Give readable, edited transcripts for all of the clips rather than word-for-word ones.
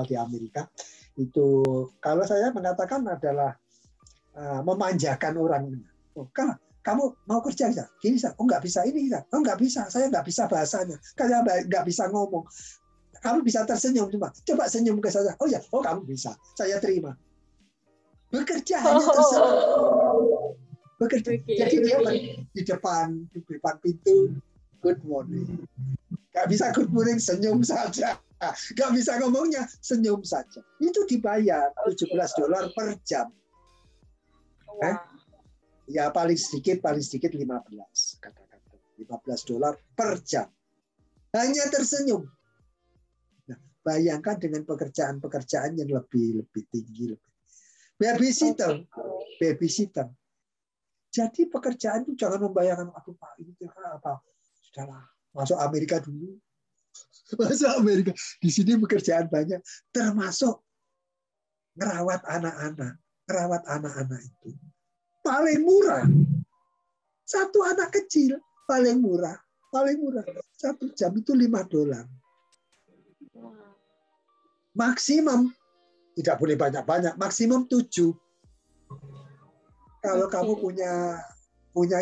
terkenal di Amerika. Itu kalau saya mengatakan adalah memanjakan orang. Oh, kamu mau kerja nggak? Gini, oh nggak bisa ini, oh nggak bisa, saya nggak bisa bahasanya, saya nggak bisa ngomong. Kamu bisa tersenyum cuma, coba senyum ke saya. Oh ya, oh kamu bisa, saya terima. Bekerja hanya tersenyum. Bekerja. Jadi dia di depan pintu, good morning. Nggak bisa good morning, senyum saja. Nggak bisa ngomongnya, senyum saja. Itu dibayar $17 per jam. Ya paling sedikit 15, katakan $15 per jam. Hanya tersenyum. Nah, bayangkan dengan pekerjaan yang lebih tinggi, babysitter. Jadi pekerjaan itu jangan membayangkan, aduh Pak, ini apa? Sudahlah, masuk Amerika dulu. Masuk Amerika. Di sini pekerjaan banyak, termasuk merawat anak-anak. Merawat anak-anak itu paling murah. Satu anak kecil paling murah. 1 jam itu $5. Maksimum, tidak boleh banyak-banyak, maksimum 7. Kalau kamu punya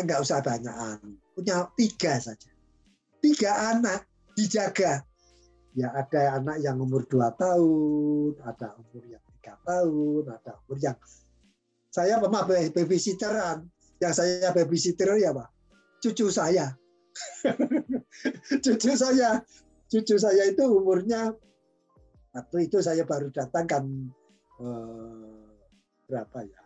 nggak usah banyakan, punya 3 saja. 3 anak dijaga. Ya ada anak yang umur 2 tahun, ada umur yang 3 tahun, ada umur yang saya pernah babysitteran. Yang saya babysitter ya Pak, cucu saya. Cucu saya itu umurnya, waktu itu saya baru datang kan berapa ya?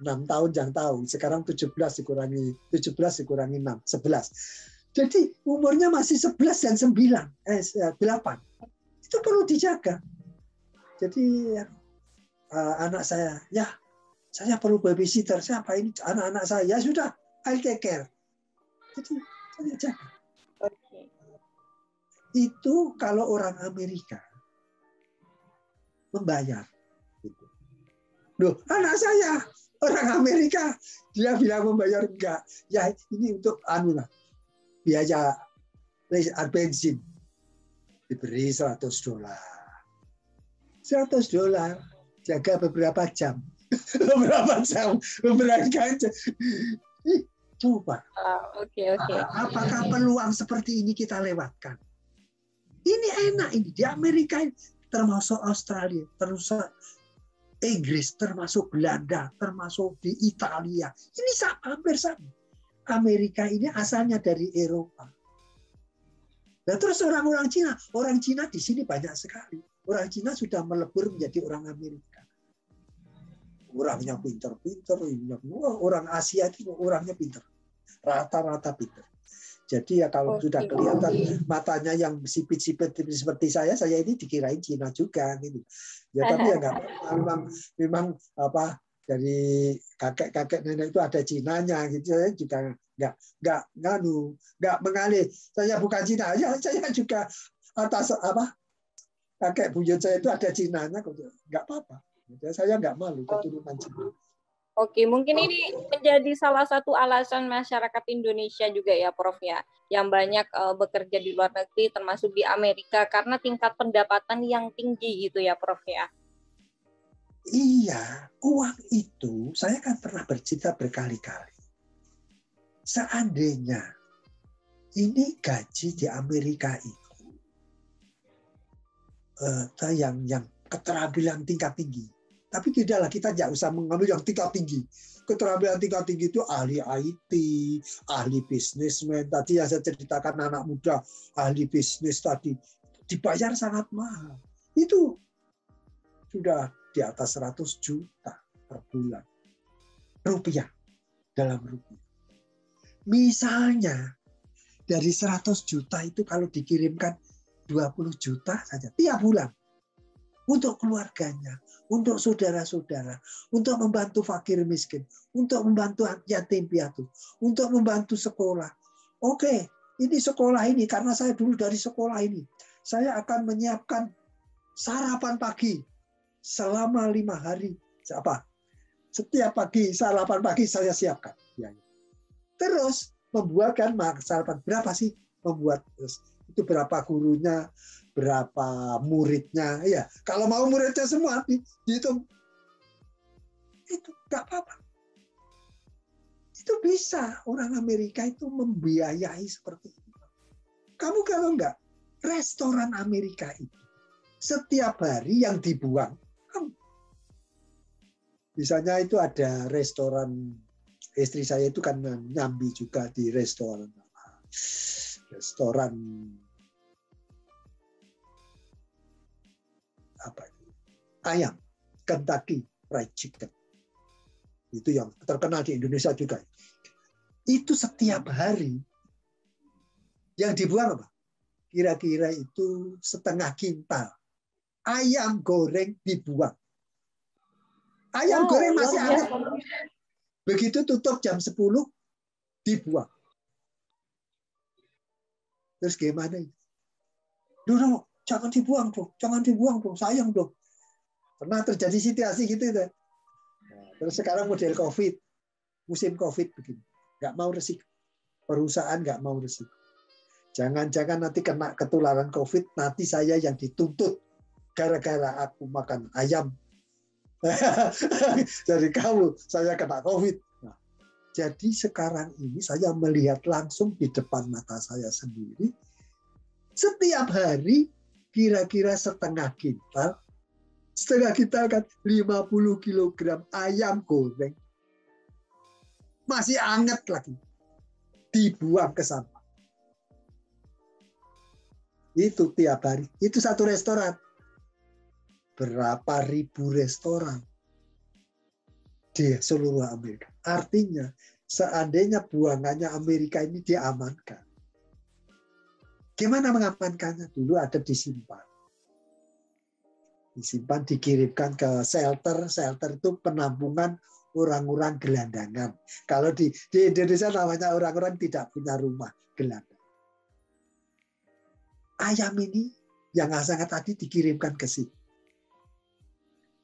6 tahun yang tahu. Sekarang 17 dikurangi 6, 11. Jadi umurnya masih 11 dan 8. Itu perlu dijaga. Jadi anak saya, ya saya perlu babysitter. Siapa ini? Anak-anak saya. Ya sudah, I'll take care. Jadi saya jaga. Itu kalau orang Amerika membayar. Loh, anak saya orang Amerika, dia bilang membayar enggak. Ya ini untuk biaya bensin. Diberi $100. $100 jaga beberapa jam. Beberapa jam. Coba. Apakah peluang seperti ini kita lewatkan? Ini enak ini di Amerika, termasuk Australia, termasuk Inggris, termasuk Belanda, termasuk di Italia. Ini hampir sama. Amerika ini asalnya dari Eropa. Nah, terus orang Cina di sini banyak sekali. Orang Cina sudah melebur menjadi orang Amerika. Orangnya pinter-pinter, orang Asia itu orangnya pinter, rata-rata pinter. Jadi ya kalau sudah kelihatan matanya yang sipit-sipit seperti saya ini dikirain Cina juga gitu. Ya tapi ya nggak apa-apa, memang apa dari kakek nenek itu ada Cinanya gitu. Saya juga nggak mengalih. Saya bukan Cina, ya saya juga atas apa kakek buyut saya itu ada Cinanya, nggak apa-apa. Saya nggak malu keturunan Cina. Oke, mungkin ini menjadi salah satu alasan masyarakat Indonesia juga ya, Prof ya, yang banyak bekerja di luar negeri, termasuk di Amerika, karena tingkat pendapatan yang tinggi gitu ya, Prof ya. Iya, uang itu saya kan pernah bercerita berkali-kali. Seandainya ini gaji di Amerika itu yang keterampilan tingkat tinggi. Tapi tidaklah, kita tidak usah mengambil yang tingkat tinggi. Keterampilan tingkat tinggi itu ahli IT, ahli bisnismen. Tadi yang saya ceritakan anak muda, ahli bisnis tadi. Dibayar sangat mahal. Itu sudah di atas 100 juta per bulan. Rupiah, dalam rupiah. Misalnya, dari 100 juta itu kalau dikirimkan 20 juta saja tiap bulan. Untuk keluarganya, untuk saudara-saudara, untuk membantu fakir miskin, untuk membantu yatim piatu, untuk membantu sekolah. Oke, ini sekolah ini, karena saya dulu dari sekolah ini, saya akan menyiapkan sarapan pagi selama 5 hari. Setiap pagi, sarapan pagi saya siapkan. Terus membuatkan sarapan berapa sih? Membuat terus Itu berapa gurunya, berapa muridnya. Ya, kalau mau muridnya semua dihitung. Itu nggak apa-apa. Itu bisa orang Amerika itu membiayai seperti itu. Kamu kalau nggak, restoran Amerika itu setiap hari yang dibuang. Misalnya itu ada restoran, istri saya itu kan nyambi juga di restoran apa itu? Ayam, Kentucky Fried Chicken. Itu yang terkenal di Indonesia juga. Itu setiap hari yang dibuang apa? Kira-kira itu setengah kintal. Ayam goreng dibuang. Ayam goreng masih hangat. Begitu tutup jam 10, dibuang. Terus gimana? Duh, jangan dibuang dong. Jangan dibuang dong. Sayang dong. Pernah terjadi situasi gitu. Nah, terus sekarang model COVID. Musim COVID begini. Nggak mau resiko. Perusahaan nggak mau resiko. Jangan-jangan nanti kena ketularan COVID, nanti saya yang dituntut gara-gara aku makan ayam. Jadi kamu, saya kena COVID. Nah, jadi sekarang ini saya melihat langsung di depan mata saya sendiri, setiap hari kira-kira setengah kintal kan 50 kg ayam goreng. Masih hangat lagi. Dibuang ke sampah. Itu tiap hari. Itu satu restoran. Berapa ribu restoran di seluruh Amerika. Artinya, seandainya buangannya Amerika ini diamankan. Gimana mengamankannya? Dulu ada disimpan. Disimpan, dikirimkan ke shelter. Shelter itu penampungan orang-orang gelandangan. Kalau di Indonesia namanya orang-orang tidak punya rumah, gelandang. Ayam ini yang sangat tadi dikirimkan ke situ.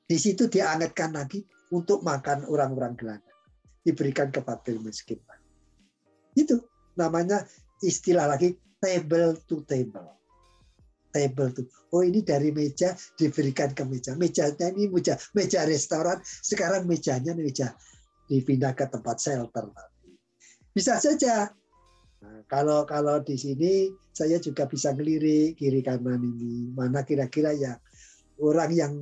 Di situ diangetkan lagi untuk makan orang-orang gelandang. Diberikan ke fakir miskin. Itu namanya istilah lagi table to table. Table to. Oh, ini dari meja diberikan ke meja. Mejanya ini meja restoran, sekarang mejanya meja dipindah ke tempat shelter nanti. Bisa saja. Nah, kalau di sini saya juga bisa ngelirik kiri kanan ini. Mana kira-kira ya orang yang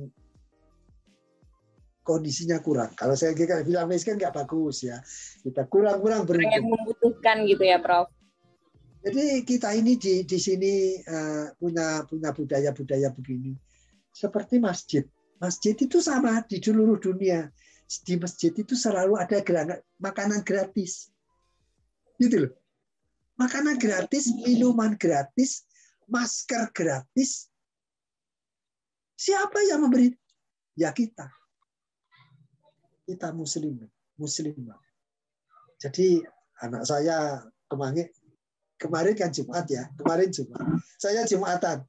kondisinya kurang. Kalau saya bilang miskin nggak bagus ya. Kita kurang beruntung. Yang membutuhkan gitu ya, Prof. Jadi kita ini di sini punya budaya begini. Seperti masjid. Masjid itu sama di seluruh dunia. Di masjid itu selalu ada makanan gratis. Gitu loh. Makanan gratis, minuman gratis, masker gratis. Siapa yang memberi? Ya kita. Kita muslim. Jadi anak saya kemarin kan Jumat ya, kemarin Jumat. Saya Jumatan.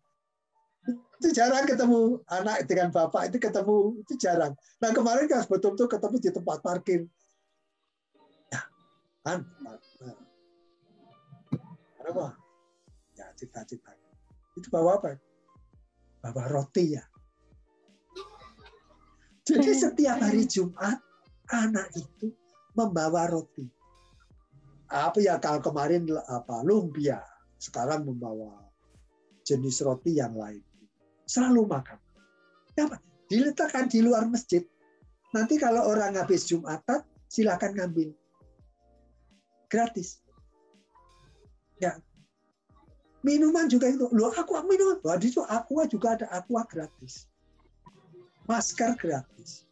Itu jarang ketemu anak dengan bapak, itu ketemu, itu jarang. Nah kemarin kan betul-betul ketemu di tempat parkir. Ya, kan? Apa? Ya cita-cita. Itu bawa apa? Bawa roti ya. Jadi setiap hari Jumat, anak itu membawa roti. Apa ya kalau kemarin lumpia, sekarang membawa jenis roti yang lain. Selalu makan. Apa? Diletakkan di luar masjid. Nanti kalau orang habis Jumatan, silakan ngambil. Gratis. Ya. Minuman juga itu. Loh, aqua minuman. Wah, itu aqua juga ada aqua gratis. Masker gratis.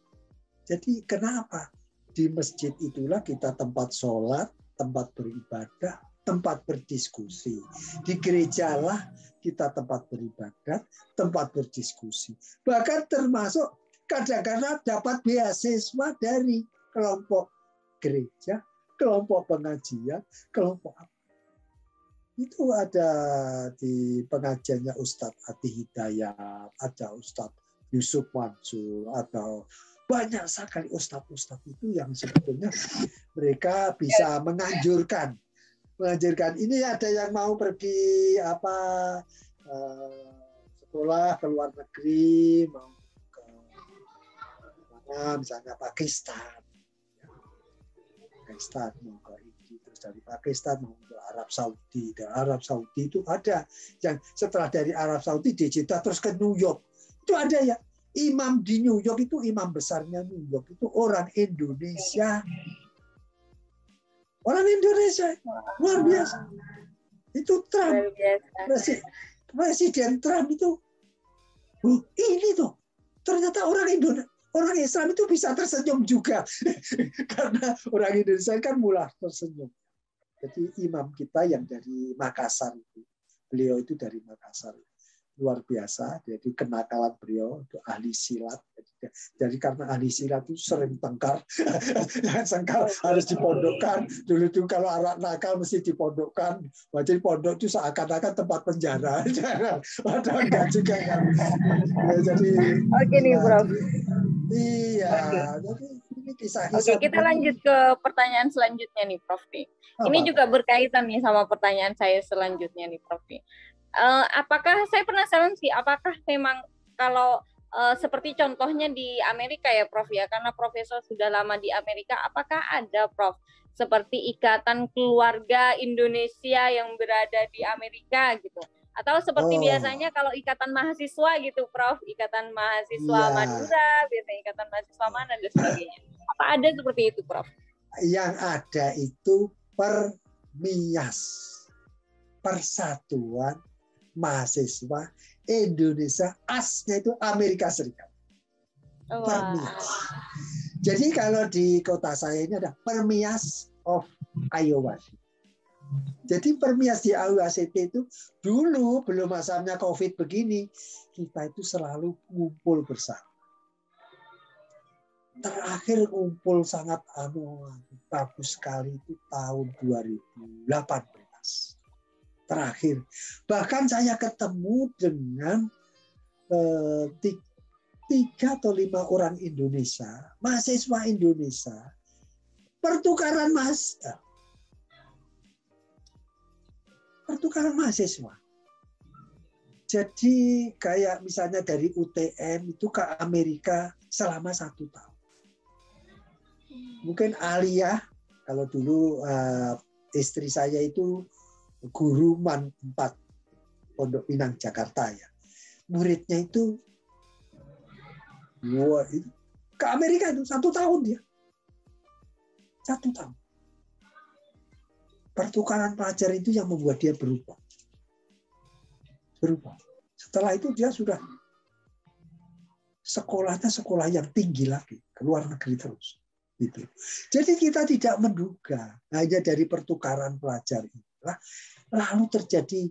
Jadi kenapa? Di masjid itulah kita tempat sholat, tempat beribadah, tempat berdiskusi. Di gerejalah kita tempat beribadah, tempat berdiskusi. Bahkan termasuk kadang-kadang dapat beasiswa dari kelompok gereja, kelompok pengajian, kelompok apa. Itu ada di pengajiannya Ustadz Ati Hidayat, ada Ustadz Yusuf Mansur, atau banyak sekali ustadz-ustadz itu yang sebetulnya mereka bisa menganjurkan Menganjurkan. Ini ada yang mau pergi sekolah ke luar negeri, mau ke mana, misalnya Pakistan, mau ke India, terus dari Pakistan mau ke Arab Saudi. Dari Arab Saudi itu ada yang setelah dari Arab Saudi di Jeddah terus ke New York. Itu ada ya. Imam di New York itu, imam besarnya New York itu orang Indonesia. Orang Indonesia, luar biasa. Itu Trump, Presiden Trump itu, ini tuh, ternyata orang Indonesia, orang Islam itu bisa tersenyum juga. Karena orang Indonesia kan mudah tersenyum. Jadi imam kita yang dari Makassar, beliau itu dari Makassar. Luar biasa, jadi kenakalan beliau itu ahli silat. Jadi karena ahli silat itu sering tengkar, sengkar harus dipondokkan. Dulu kalau anak nakal mesti dipondokkan. Jadi pondok itu seakan-akan tempat penjara. Padahal enggak juga kan. Ya, jadi Oke nih, Prof. Iya, jadi ini kisah-kisah. Oke, kita lanjut ke pertanyaan selanjutnya nih, Prof. Ini juga berkaitan nih sama pertanyaan saya selanjutnya nih, Prof. Apakah saya penasaran sih, apakah memang kalau seperti contohnya di Amerika ya, Prof ya, karena Profesor sudah lama di Amerika, apakah ada, Prof, seperti ikatan keluarga Indonesia yang berada di Amerika gitu? Atau seperti biasanya kalau ikatan mahasiswa gitu, Prof, ikatan mahasiswa Madura, biasanya ikatan mahasiswa mana dan sebagainya. Apa ada seperti itu, Prof? Yang ada itu Permias, Persatuan Mahasiswa Indonesia, asnya itu Amerika Serikat. Permias. Jadi kalau di kota saya ini ada Permias of Iowa. Jadi Permias di Iowa City itu dulu belum masalahnya COVID begini, kita itu selalu ngumpul bersama. Terakhir ngumpul sangat bagus sekali itu tahun 2018. Terakhir. Bahkan saya ketemu dengan 3 atau 5 orang Indonesia, mahasiswa Indonesia, pertukaran mahasiswa. Jadi kayak misalnya dari UTM itu ke Amerika selama 1 tahun. Mungkin Aliyah, kalau dulu istri saya itu guru MAN 4 Pondok Pinang Jakarta ya. Muridnya itu ke Amerika itu 1 tahun dia. 1 tahun. Pertukaran pelajar itu yang membuat dia berubah. Setelah itu dia sudah sekolahnya sekolah yang tinggi lagi, ke luar negeri terus. Gitu. Jadi kita tidak menduga hanya dari pertukaran pelajar inilah lalu terjadi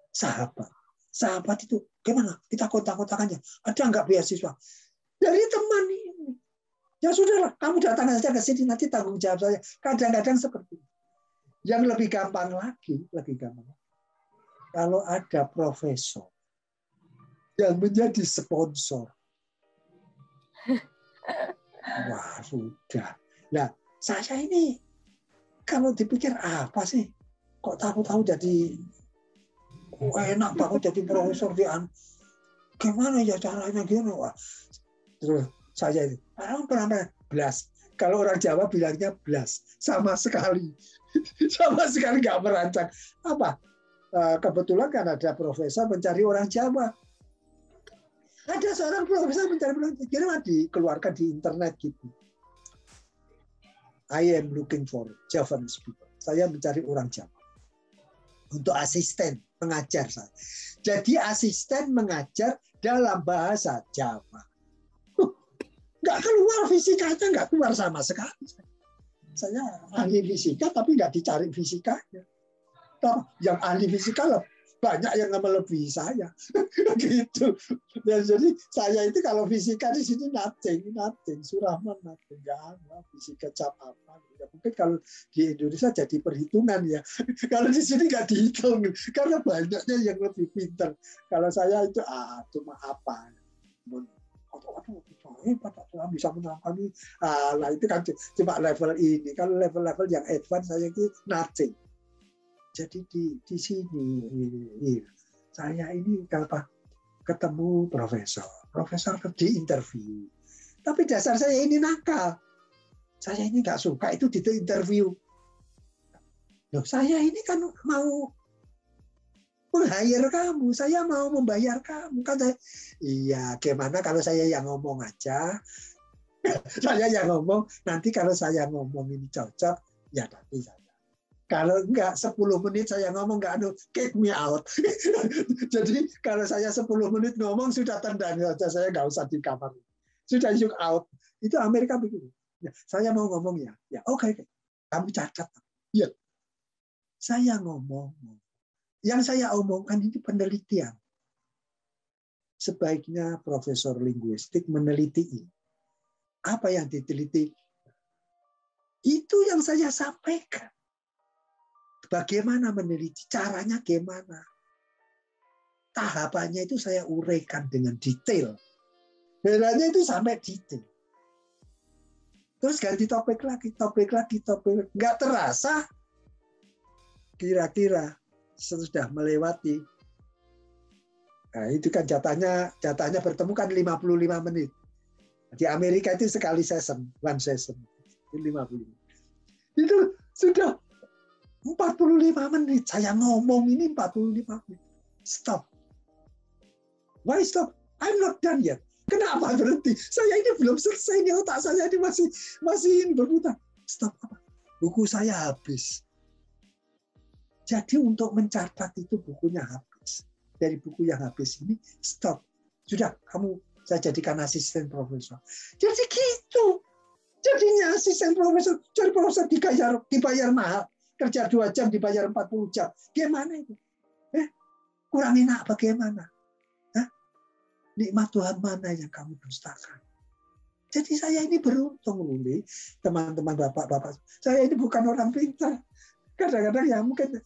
sahabat. Sahabat itu gimana? Kita kontak-kontakannya. Ada nggak beasiswa? Dari teman ini. Ya sudahlah, kamu datang saja ke sini, nanti tanggung jawab saya. Kadang-kadang seperti itu. Yang lebih gampang lagi. Kalau ada profesor yang menjadi sponsor. Wah, sudah. Nah, saya ini kalau dipikir apa sih? Kok tahu-tahu jadi enak banget jadi profesor di gimana ya caranya gini? Wah. Terus saya itu pernah blas. Kalau orang Jawa bilangnya blas, sama sekali nggak merancang. Apa? Kebetulan kan ada profesor mencari orang Jawa. Ada seorang profesor mencari orang Jawa, dikeluarkan di internet gitu. I am looking for Javanese people. Saya mencari orang Jawa untuk asisten mengajar saya. Jadi asisten mengajar dalam bahasa Jawa. Nggak keluar fisikanya, nggak keluar sama sekali. Saya ahli fisika tapi nggak dicari fisikanya. Yang ahli fisika banyak yang melebihi saya. Gitu. Dan jadi saya itu kalau fisika di sini nothing. Surahman nothing. Nggak ada fisika cap apa. Ya, mungkin kalau di Indonesia jadi perhitungan ya. Kalau di sini nggak dihitung. Karena banyaknya yang lebih pintar. Kalau saya itu cuma apa. Bisa menerangkan ini. Nah itu kan cuma level ini. Kalau level-level yang advance saya itu nothing. Jadi di sini saya ini kalau ketemu profesor di interview. Tapi dasar saya ini nakal. Saya ini nggak suka itu di interview. Loh, saya ini kan mau meng-hire kamu, saya mau membayar kamu. Kan saya, iya, gimana kalau saya yang ngomong aja? Saya yang ngomong, nanti kalau saya ngomong ini cocok, ya nanti saya. Kalau enggak 10 menit saya ngomong enggak kick me out. Jadi kalau saya 10 menit ngomong sudah tendang saja, saya enggak usah di kamar. Sudah you out. Itu Amerika begitu. Ya, saya mau ngomong ya. Ya oke. Kamu catat. Ya. Saya ngomong. Yang saya omongkan itu penelitian. Sebaiknya profesor linguistik meneliti ini. Apa yang diteliti? Itu yang saya sampaikan. Bagaimana meneliti, caranya gimana. Tahapannya itu saya uraikan dengan detail. Bedanya itu sampai detail. Terus ganti topik lagi. Nggak terasa, kira-kira sudah melewati. Nah, itu kan jatahnya bertemu kan 55 menit. Di Amerika itu sekali one session. 55. Itu sudah 45 menit. Saya ngomong ini 45 menit. Stop. Why stop? I'm not done yet. Kenapa berhenti? Saya ini belum selesai. Ini otak saya ini masih berputar. Stop. Buku saya habis. Jadi untuk mencatat itu bukunya habis. Dari buku yang habis ini, stop. Sudah, saya jadikan asisten profesor. Jadi gitu. Jadinya asisten profesor. Jadi profesor dibayar mahal. Kerja 2 jam dibayar 40 jam. Gimana itu? Kurang enak bagaimana? Nikmat Tuhan mana yang kamu dustakan? Jadi saya ini beruntung, Ruli, teman-teman bapak-bapak. Saya ini bukan orang pintar. Kadang-kadang ya mungkin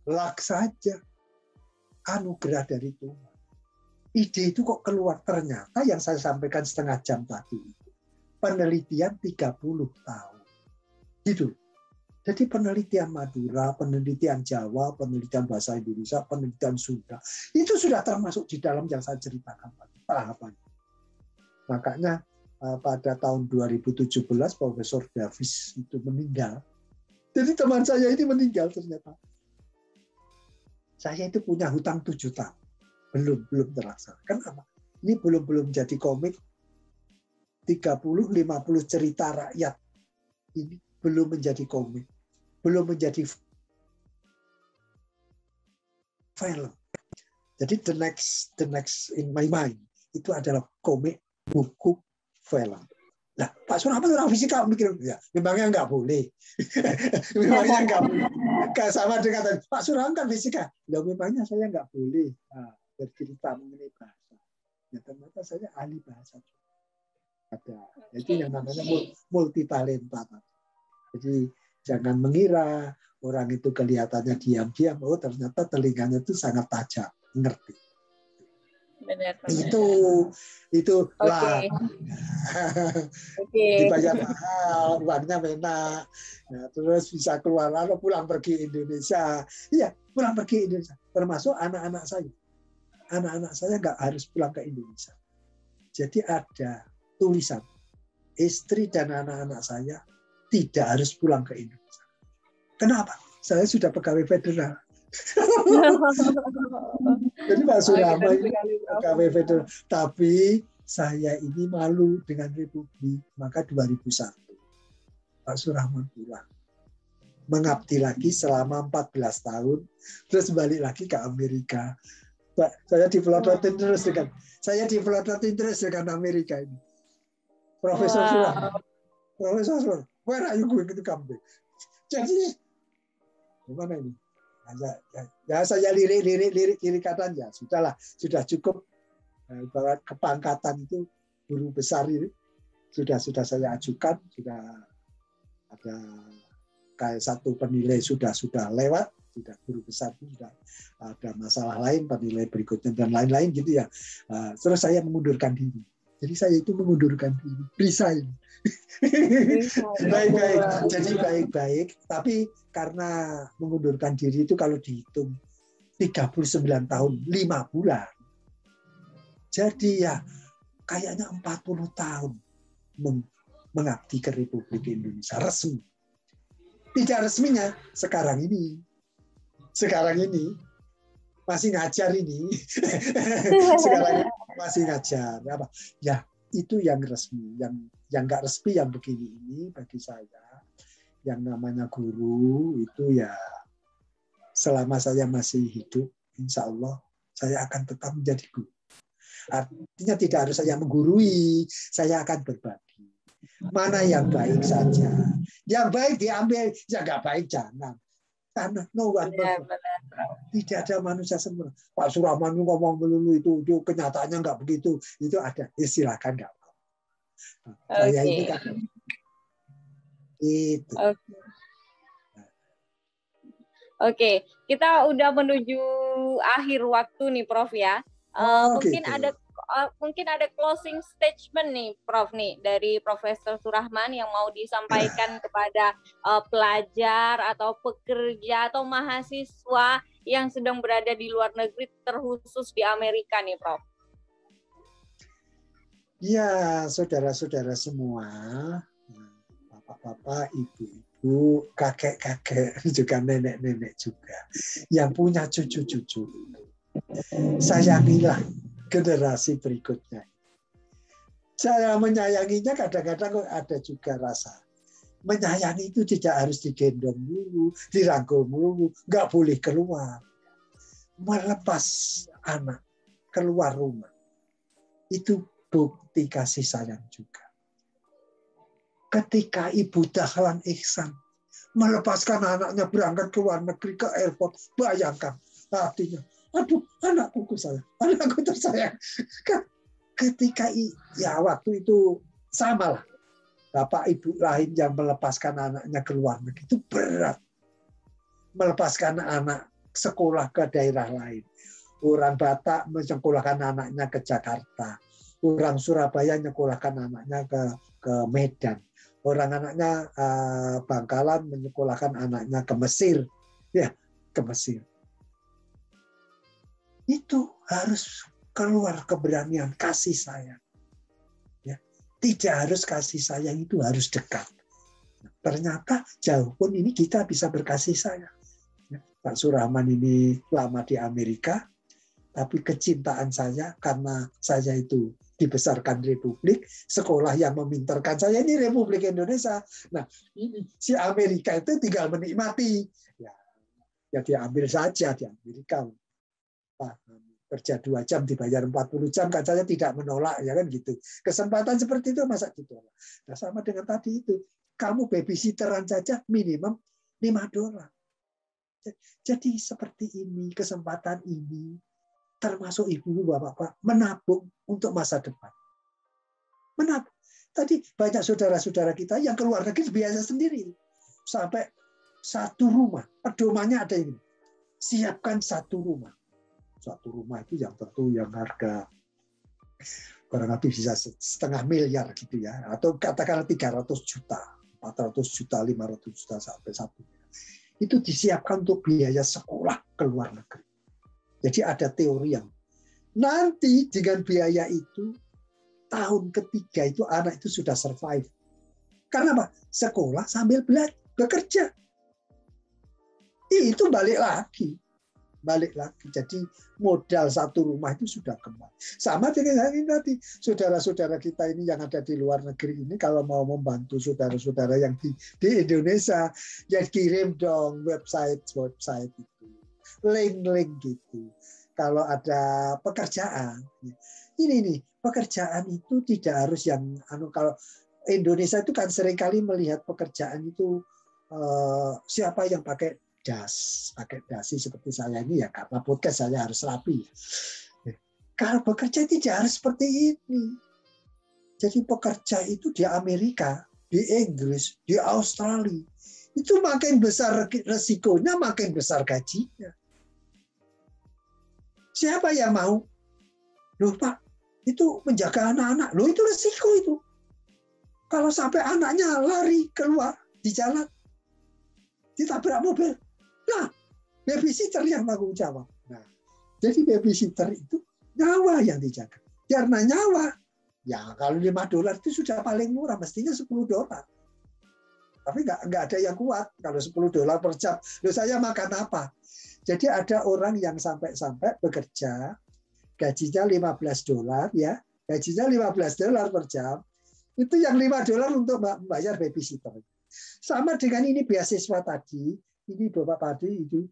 luck saja. Anugerah dari Tuhan. Ide itu kok keluar. Ternyata yang saya sampaikan setengah jam tadi. Penelitian 30 tahun. Gitu. Jadi penelitian Madura, penelitian Jawa, penelitian bahasa Indonesia, penelitian Sunda, itu sudah termasuk di dalam yang saya ceritakan tahapan. Makanya pada tahun 2017 Profesor Davis itu meninggal. Jadi teman saya ini meninggal ternyata. Saya itu punya hutang 7 tahun. Belum terlaksana. Kenapa? Ini belum jadi komik 30-50 cerita rakyat. Ini belum menjadi komik. Belum menjadi film. Jadi the next in my mind itu adalah komik, buku, film. Nah, Pak Surahman orang fisika mikir, ya, memangnya nggak boleh. Memangnya nggak boleh. Sama dengan tadi, Pak Surahman kan fisika. Ya, memangnya saya nggak boleh bercerita mengenai bahasa. Ya, ternyata saya ahli bahasa. Ada. Itu yang namanya multi talenta. Jadi jangan mengira orang itu kelihatannya diam-diam, oh ternyata telinganya itu sangat tajam, ngerti. Benar. Itu lah. Dibayar Oke. mahal, uangnya enak. Nah, terus bisa keluar lalu pulang pergi Indonesia. Iya, pulang pergi Indonesia. Termasuk anak-anak saya. Anak-anak saya nggak harus pulang ke Indonesia. Jadi ada tulisan, istri dan anak-anak saya tidak harus pulang ke Indonesia. Kenapa? Saya sudah pegawai federal. Jadi Pak Surahman ini pegawai federal. Tapi saya ini malu dengan Republik. Maka 2001 Pak Surahman pulang. Mengabdi lagi selama 14 tahun. Terus balik lagi ke Amerika. Saya dipelototin terus dengan Amerika ini. Profesor Surahman, where are you going to come back? Jadi gimana ini? Ya saya lirik katanya. Sudahlah, sudah cukup. Bahwa kepangkatan itu guru besar ini sudah saya ajukan, sudah ada kayak satu penilai sudah lewat, sudah guru besar itu sudah ada masalah lain penilai berikutnya dan lain-lain gitu ya. Terus saya mengundurkan diri. Jadi saya itu mengundurkan diri, resign. Baik-baik, jadi baik-baik. Tapi karena mengundurkan diri itu kalau dihitung 39 tahun, 5 bulan. Jadi ya kayaknya 40 tahun mengabdi ke Republik Indonesia resmi. Tidak resminya sekarang ini. Sekarang ini masih ngajar ini. Sekarang ini masih ngajar. Apa? Ya itu yang resmi, yang nggak resmi yang begini ini bagi saya. Yang namanya guru itu ya selama saya masih hidup, insya Allah saya akan tetap menjadi guru. Artinya tidak harus saya menggurui, saya akan berbagi. Mana yang baik saja. Yang baik diambil, yang nggak baik jangan. Karena no one perfect. Tidak ada manusia sempurna. Pak Surahman ngomong melulu itu kenyataannya nggak begitu. Itu ada, silakan nggak apa-apa. Saya ini kan itu. Oke, kita udah menuju akhir waktu nih, Prof ya. Mungkin ada closing statement nih, Prof nih dari Profesor Surahman yang mau disampaikan kepada pelajar atau pekerja atau mahasiswa yang sedang berada di luar negeri, terkhusus di Amerika nih, Prof. Ya, saudara-saudara semua, bapak-bapak, ibu-ibu, kakek-kakek, juga nenek-nenek juga, yang punya cucu-cucu. Sayangilah generasi berikutnya. Saya menyayanginya kadang-kadang ada juga rasa. Menyayangi itu tidak harus digendong dulu, dirangkul dulu, nggak boleh keluar. Melepas anak keluar rumah. Itu bukti kasih sayang juga. Ketika Ibu Dahlan Ihsan melepaskan anaknya berangkat ke luar negeri ke airport, bayangkan artinya, aduh anakku sayang, anakku tersayang. Ketika ya waktu itu sama lah, bapak ibu lain yang melepaskan anaknya ke luar negeri itu berat, melepaskan anak sekolah ke daerah lain. Orang Batak menyekolahkan anaknya ke Jakarta, orang Surabaya menyekolahkan anaknya ke Medan. Orang anaknya Bangkalan menyekolahkan anaknya ke Mesir, ya ke Mesir. Itu harus keluar keberanian kasih sayang. Ya, tidak harus kasih sayang itu harus dekat. Ternyata jauh pun ini kita bisa berkasih sayang. Ya, Pak Surahman ini lama di Amerika, tapi kecintaan saya karena saya itu dibesarkan Republik, sekolah yang memintarkan saya ini Republik Indonesia. Nah, ini si Amerika itu tinggal menikmati. Ya diambil saja di Amerika. Kerja 2 jam dibayar 40 jam kan saya tidak menolak ya kan gitu. Kesempatan seperti itu masa ditolak. Nah, sama dengan tadi itu. Kamu babysitteran saja minimum $5. Jadi seperti ini, kesempatan ini termasuk ibu bapak menabung untuk masa depan. Menabung. Tadi banyak saudara-saudara kita yang keluar negeri biasa sendiri. Sampai satu rumah. Pedomannya ada ini. Siapkan satu rumah. Satu rumah itu yang tentu yang harga kurang lebih bisa 0,5 miliar gitu ya. Atau katakanlah 300 juta, 400 juta, 500 juta sampai 1 miliar. Itu disiapkan untuk biaya sekolah ke luar negeri. Jadi ada teori yang nanti dengan biaya itu tahun ketiga itu anak itu sudah survive. Karena apa? Sekolah sambil bekerja. Itu balik lagi. Jadi modal satu rumah itu sudah kembali. Sama dengan ini tadi, saudara-saudara kita ini yang ada di luar negeri ini kalau mau membantu saudara-saudara yang di Indonesia, ya kirim dong website itu, link gitu. Kalau ada pekerjaan, ini nih pekerjaan itu tidak harus yang kalau Indonesia itu kan seringkali melihat pekerjaan itu siapa yang pakai pakai dasi seperti saya ini ya karena podcast saya harus rapi. Kalau bekerja tidak harus seperti ini. Jadi pekerja itu di Amerika, di Inggris, di Australia itu makin besar resikonya, makin besar gajinya. Siapa yang mau? Loh Pak, itu menjaga anak-anak. Loh itu resiko itu. Kalau sampai anaknya lari keluar di jalan, ditabrak mobil, nah babysitter yang tanggung jawab. Nah, jadi babysitter itu nyawa yang dijaga. Karena nyawa, ya kalau $5 itu sudah paling murah, mestinya $10. Tapi nggak ada yang kuat kalau $10 per jam. Loh saya makan apa? Jadi ada orang yang sampai bekerja, gajinya $15 ya, gajinya $15 per jam, itu yang $5 untuk membayar babysitter. Sama dengan ini beasiswa tadi, ini Bapak tadi itu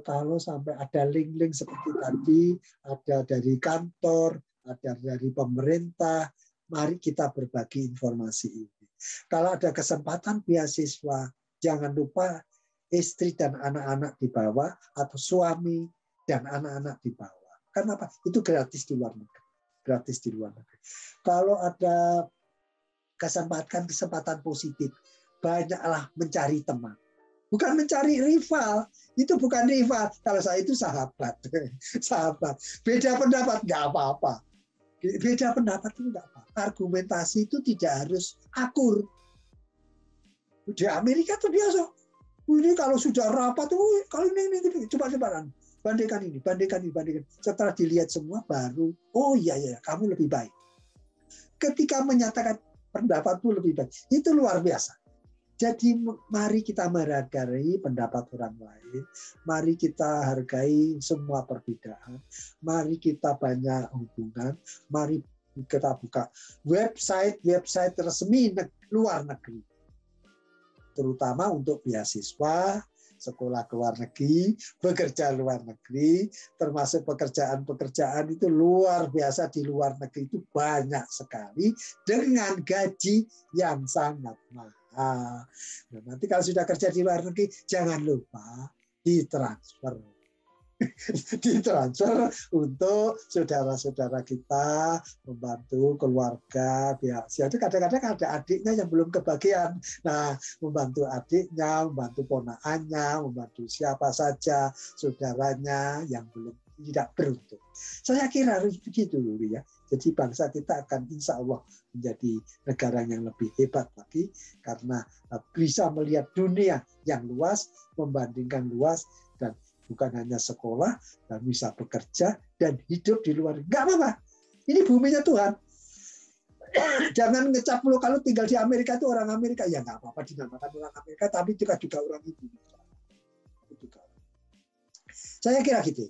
kalau sampai ada link-link seperti tadi, ada dari kantor, ada dari pemerintah, mari kita berbagi informasi ini. Kalau ada kesempatan beasiswa, jangan lupa istri dan anak-anak dibawa atau suami dan anak-anak dibawa. Kenapa? Itu gratis di luar negeri. Gratis di luar negeri. Kalau ada kesempatan positif, banyaklah mencari teman. Bukan mencari rival. Itu bukan rival. Kalau saya itu sahabat. Sahabat. Beda pendapat nggak apa-apa. Beda pendapat itu nggak apa-apa. Argumentasi itu tidak harus akur. Di Amerika itu biasa. Ini kalau sudah rapat, kalau ini coba bandingkan ini. Setelah dilihat semua baru, oh iya, kamu lebih baik. Ketika menyatakan pendapatmu lebih baik, itu luar biasa. Jadi mari kita menghargai pendapat orang lain, mari kita hargai semua perbedaan, mari kita banyak hubungan, mari kita buka website resmi luar negeri, terutama untuk beasiswa, sekolah ke luar negeri, bekerja luar negeri, termasuk pekerjaan itu luar biasa di luar negeri itu banyak sekali dengan gaji yang sangat mahal. Nah, nanti kalau sudah kerja di luar negeri, jangan lupa ditransfer untuk saudara-saudara kita, membantu keluarga. Jadi kadang-kadang ada adiknya yang belum kebagian. Nah, membantu adiknya, membantu ponakannya, membantu siapa saja saudaranya yang belum tidak beruntung. Saya kira begitu ya. Jadi bangsa kita akan insya Allah menjadi negara yang lebih hebat lagi karena bisa melihat dunia yang luas, membandingkan luas, dan bukan hanya sekolah, dan bisa bekerja dan hidup di luar. Nggak apa-apa. Ini buminya Tuhan. Jangan ngecap lu kalau tinggal di Amerika itu orang Amerika. Ya nggak apa-apa dinamakan orang Amerika, tapi juga orang Indonesia. Saya kira gitu.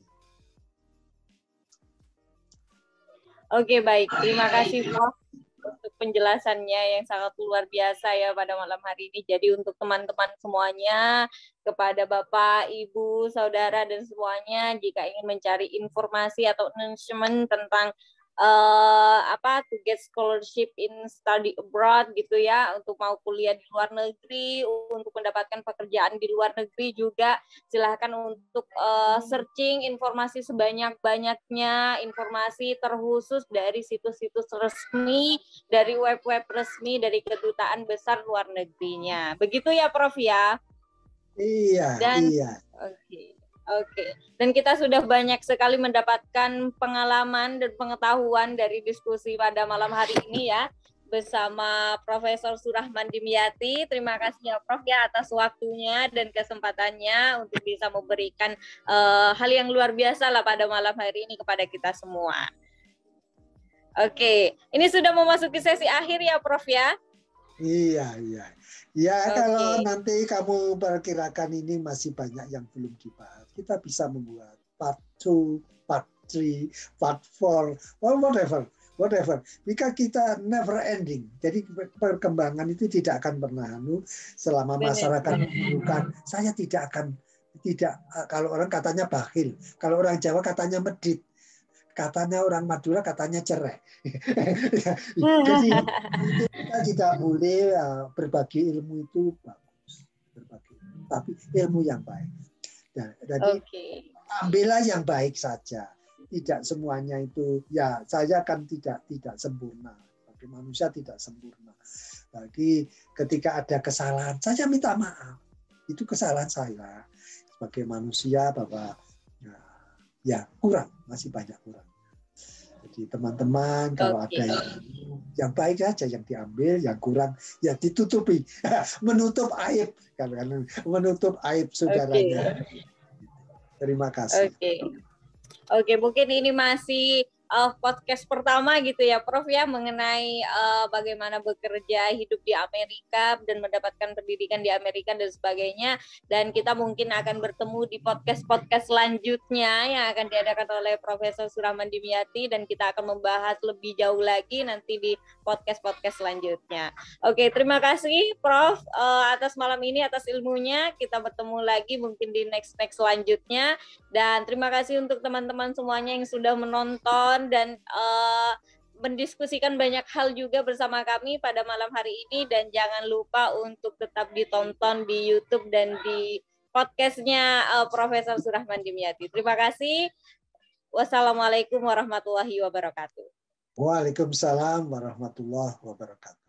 Oke, baik. Terima kasih, Prof, untuk penjelasannya yang sangat luar biasa ya pada malam hari ini. Jadi untuk teman-teman semuanya, kepada Bapak, Ibu, Saudara, dan semuanya, jika ingin mencari informasi atau announcement tentang to get scholarship in study abroad gitu ya, untuk mau kuliah di luar negeri, untuk mendapatkan pekerjaan di luar negeri juga, silahkan untuk searching informasi sebanyak-banyaknya, informasi terkhusus dari situs-situs resmi, dari web-web resmi dari kedutaan besar luar negerinya. Begitu ya, Prof ya? Iya. Oke. Dan kita sudah banyak sekali mendapatkan pengalaman dan pengetahuan dari diskusi pada malam hari ini ya, bersama Profesor Surahman Dimyati. Terima kasih ya Prof ya atas waktunya dan kesempatannya untuk bisa memberikan hal yang luar biasa lah pada malam hari ini kepada kita semua. Oke, ini sudah memasuki sesi akhir ya Prof ya? Iya. Ya, kalau nanti kamu perkirakan ini masih banyak yang belum dibahas, kita bisa membuat part 2, part 3, part 4, or whatever. Jika kita never ending, jadi perkembangan itu tidak akan pernah selama masyarakat memerlukan. Saya tidak, kalau orang katanya bakhil, kalau orang Jawa katanya medit, katanya orang Madura katanya cerai. Jadi kita tidak boleh berbagi ilmu itu bagus, tapi ilmu yang baik. Jadi ambillah yang baik saja. Tidak semuanya itu ya, saya kan tidak sempurna. Bagi manusia tidak sempurna. Bagi ketika ada kesalahan, saya minta maaf. Itu kesalahan saya sebagai manusia bahwa ya kurang, masih banyak kurang. Jadi Jadi teman-teman kalau ada yang baik aja yang diambil, yang kurang ya ditutupi, menutup aib, menutup aib saudaranya. Terima kasih. Oke, mungkin ini masih podcast pertama gitu ya, Prof ya, mengenai bagaimana bekerja hidup di Amerika dan mendapatkan pendidikan di Amerika dan sebagainya. Dan kita mungkin akan bertemu di podcast selanjutnya yang akan diadakan oleh Profesor Surahman Dimyati, dan kita akan membahas lebih jauh lagi nanti di podcast selanjutnya. Oke, terima kasih Prof atas malam ini, atas ilmunya. Kita bertemu lagi mungkin di next selanjutnya. Dan terima kasih untuk teman-teman semuanya yang sudah menonton dan mendiskusikan banyak hal juga bersama kami pada malam hari ini. Dan jangan lupa untuk tetap ditonton di YouTube dan di podcastnya Profesor Surahman Dimyati. Terima kasih. Wassalamualaikum warahmatullahi wabarakatuh. Waalaikumsalam warahmatullahi wabarakatuh.